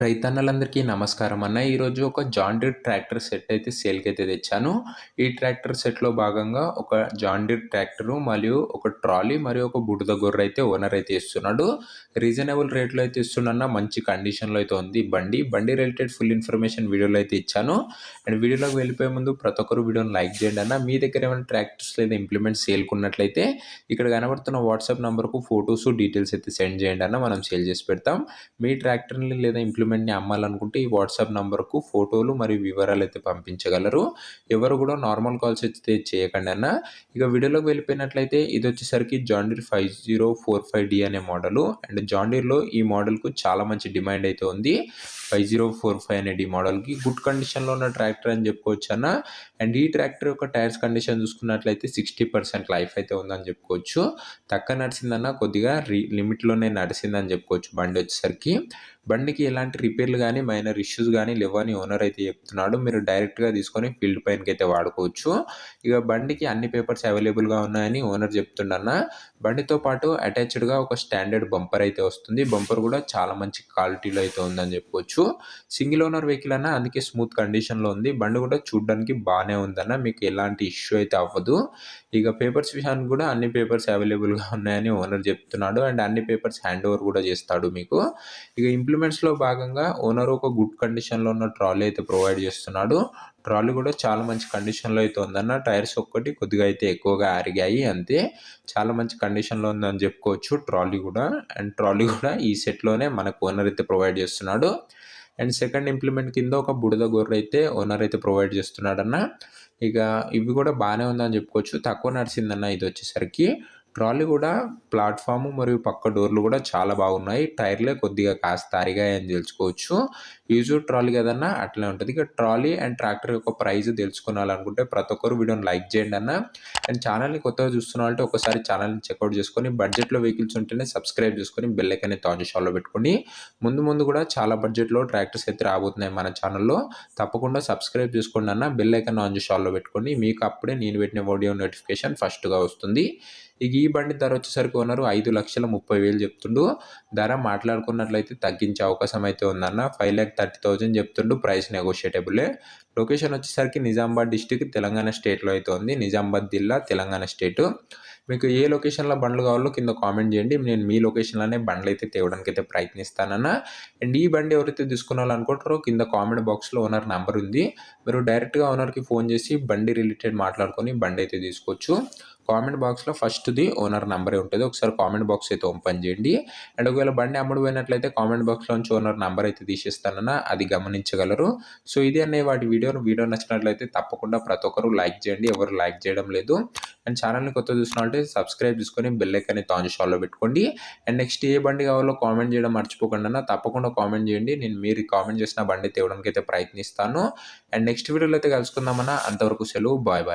రైతన్నలందరికీ నమస్కారం అన్న. ఈరోజు ఒక జాన్ డీర్ ట్రాక్టర్ సెట్ అయితే సేల్‌కైతే తెచ్చాను. ఈ ట్రాక్టర్ సెట్‌లో భాగంగా ఒక జాన్ డీర్ ట్రాక్టరు మరియు ఒక ట్రాలీ మరియు ఒక బుడద గొర్రె అయితే ఓనర్ అయితే ఇస్తున్నాడు. రీజనబుల్ రేట్‌లో అయితే ఇస్తుండన్న. మంచి కండిషన్‌లో అయితే ఉంది బండి. బండి రిలేటెడ్ ఫుల్ ఇన్ఫర్మేషన్ వీడియోలో అయితే ఇచ్చాను. అండ్ వీడియోలోకి వెళ్ళిపోయే ముందు ప్రతి ఒక్కరు వీడియోని లైక్ చేయండి అన్న. మీ దగ్గర ఏమైనా ట్రాక్టర్స్ లేదా ఇంప్లిమెంట్స్ సేల్‌కున్నట్లయితే ఇక్కడ కనబడుతున్న వాట్సాప్ నంబర్‌కు ఫోటోస్, డీటెయిల్స్ అయితే సెండ్ చేయండి అన్న. మనం సేల్ చేసి పెడతాం. మీ ట్రాక్టర్‌ని లేదా ఇంప్లిమెంట్‌ని అమ్మాలనుకుంటే ఈ వాట్సాప్ నంబర్‌కు ఫోటోలు మరియు వివరాలైతే పంపించగలరు. ఎవరు కూడా నార్మల్ కాల్స్ అయితే చేయకండి అన్న. ఇక వీడియోలోకి వెళ్ళిపోయినట్లయితే ఇదొచ్చేసరికి జాన్ డీర్ 5045D అనే మోడలు. అండ్ జాన్ డీర్‌లో ఈ మోడల్‌కు చాలా మంచి డిమాండ్ అయితే ఉంది. 5045 అనే మోడల్‌కి గుడ్ కండిషన్‌లో ఉన్న ట్రాక్టర్ అని చెప్పుకోవచ్చన్న. అండ్ ఈ ట్రాక్టర్ యొక్క టైర్స్ కండిషన్ చూసుకున్నట్లయితే 60% లైఫ్ అయితే ఉందని చెప్పుకోవచ్చు. తక్కువ నడిసిందన్న, కొద్దిగా లిమిట్‌లోనే నడిసిందని చెప్పుకోవచ్చు బండి వచ్చేసరికి. బండికి ఎలాంటి రిపేర్లు గానీ, మైనర్ ఇష్యూస్ గానీ లేవని ఓనర్ అయితే చెప్తున్నాడు. మీరు డైరెక్ట్‌గా తీసుకొని ఫీల్డ్ పైనకైతే వాడుకోవచ్చు. ఇక బండికి అన్ని పేపర్స్ అవైలబుల్‌గా ఉన్నాయని ఓనర్ చెప్తుండన్న. బండితో పాటు అటాచ్డ్‌గా ఒక స్టాండర్డ్ బంపర్ అయితే వస్తుంది. బంపర్ కూడా చాలా మంచి క్వాలిటీలో అయితే ఉందని చెప్పుకోవచ్చు. సింగిల్ ఓనర్ వెహికల్ అన్న, అందుకే స్మూత్ కండిషన్‌లో ఉంది. బండి కూడా చూడడానికి బానే ఉందన్న. మీకు ఎలాంటి ఇష్యూ అయితే అవ్వదు. ఇక పేపర్స్ విషయానికి కూడా అన్ని పేపర్స్ అవైలబుల్‌గా ఉన్నాయని ఓనర్ చెప్తున్నాడు. అండ్ అన్ని పేపర్స్ హ్యాండ్ ఓవర్ కూడా చేస్తాడు మీకు. ఇక ఇంప్లిమెంట్స్‌లో భాగంగా ఓనర్ ఒక గుడ్ కండిషన్‌లో ఉన్న ట్రాలీ అయితే ప్రొవైడ్ చేస్తున్నాడు. ట్రాలీ కూడా చాలా మంచి కండిషన్‌లో అయితే ఉందన్న. టైర్స్ ఒక్కటి కొద్దిగా అయితే ఎక్కువగా అరిగాయి అంతే. చాలా మంచి కండిషన్‌లో ఉందని చెప్పుకోవచ్చు ట్రాలీ కూడా. అండ్ ట్రాలీ కూడా ఈ సెట్‌లోనే మనకు ఓనర్ అయితే ప్రొవైడ్ చేస్తున్నాడు. అండ్ సెకండ్ ఇంప్లిమెంట్ కింద ఒక బుడద గొర్రె అయితే ఓనర్ అయితే ప్రొవైడ్ చేస్తున్నాడన్న. ఇక ఇవి కూడా బాగానే ఉందని చెప్పుకోవచ్చు. తక్కువ నడిసిందన్న ఇదొచ్చేసరికి. ట్రాలీ కూడా ప్లాట్‌ఫార్మ్ మరియు పక్క డోర్‌లు కూడా చాలా బాగున్నాయి. టైర్‌లే కొద్దిగా కాస్త అరిగాయని తెలుసుకోవచ్చు. యూజ్డ్ ట్రాలీ కదన్నా, అట్లే ఉంటది. ఇక ట్రాలీ అండ్ ట్రాక్టర్ యొక్క ప్రైస్ తెలుసుకోవాలనుకుంటే ప్రతి ఒక్కరు వీడియోని లైక్ చేయండి అన్న. అండ్ ఛానల్‌ని కొత్తగా చూస్తున్నారంటే ఒకసారి ఛానల్‌ని చెక్అవుట్ చేసుకొని బడ్జెట్‌లో వెహికల్స్ ఉంటేనే సబ్స్క్రైబ్ చేసుకొని బెల్ ఐకాన్ అయితే ఆన్ చేసి ఆల్‌లో పెట్టుకోండి. ముందు కూడా చాలా బడ్జెట్‌లో ట్రాక్టర్స్ అయితే రాబోతున్నాయి మన ఛానల్‌లో. తప్పకుండా సబ్స్క్రైబ్ చేసుకోండి అన్న. బెల్ ఐకాన్ ఆన్ చేసి ఆల్‌లో పెట్టుకోండి. మీకు అప్పుడే నేను పెట్టిన వీడియో నోటిఫికేషన్ ఫస్ట్‌గా వస్తుంది. ఇక ఈ బండి ధర వచ్చేసరికి ఓనరు 5,30,30,000 చెప్తుండు. ధర మాట్లాడుకున్నట్లయితే తగ్గించే అవకాశం అయితే ఉందన్న. 5,30,000 చెప్తుండు. ప్రైస్ నెగోషియేటబులే. లొకేషన్ వచ్చేసరికి నిజామాబాద్ డిస్ట్రిక్ట్, తెలంగాణ స్టేట్‌లో అయితే ఉంది. నిజామాబాద్ జిల్లా, తెలంగాణ స్టేటు. మీకు ఏ లొకేషన్‌లో బండ్లు కావాలో కింద కామెంట్ చేయండి. నేను మీ లొకేషన్‌లోనే బండ్లయితే తేవడానికైతే ప్రయత్నిస్తానన్న. అండ్ ఈ బండి ఎవరైతే తీసుకోవాలనుకుంటారో కింద కామెంట్ బాక్స్‌లో ఓనర్ నంబర్ ఉంది. మీరు డైరెక్ట్‌గా ఓనర్‌కి ఫోన్ చేసి బండి రిలేటెడ్ మాట్లాడుకొని బండి అయితే తీసుకోవచ్చు. కామెంట్ బాక్స్‌లో ఫస్ట్‌ది ఓనర్ నంబరే ఉంటది. ఒకసారి కామెంట్ బాక్స్ అయితే ఓపెన్ చేయండి. అండ్ ఒకవేళ బండి అమ్ముడుపోయినట్లయితే కామెంట్ బాక్స్‌లోంచి ఓనర్ నంబర్ అయితే తీసేస్తానన్న. అది గమనించగలరు. సో ఇది అన్నయ్య వాటి వీడియో. వీడియో నచ్చినట్లయితే తప్పకుండా ప్రతి ఒక్కరు లైక్ చేయండి. ఎవరు లైక్ చేయడం లేదు. అండ్ ఛానల్‌ని కొత్తగా చూసినట్లయితే సబ్స్క్రైబ్ చేసుకొని బెల్ ఐకాన్ అయితే ఆన్ చేసి ఆల్‌లో పెట్టుకోండి. అండ్ నెక్స్ట్ ఏ బండి కావాలో కామెంట్ చేయడం మర్చిపోకండి అన్న. తప్పకుండా కామెంట్ చేయండి. నేను మీరు కామెంట్ చేసిన బండి తేవడానికి అయితే ప్రయత్నిస్తాను. అండ్ నెక్స్ట్ వీడియోలో అయితే కలుసుకుందామన్న. అంతవరకు సెలవు. Bye bye.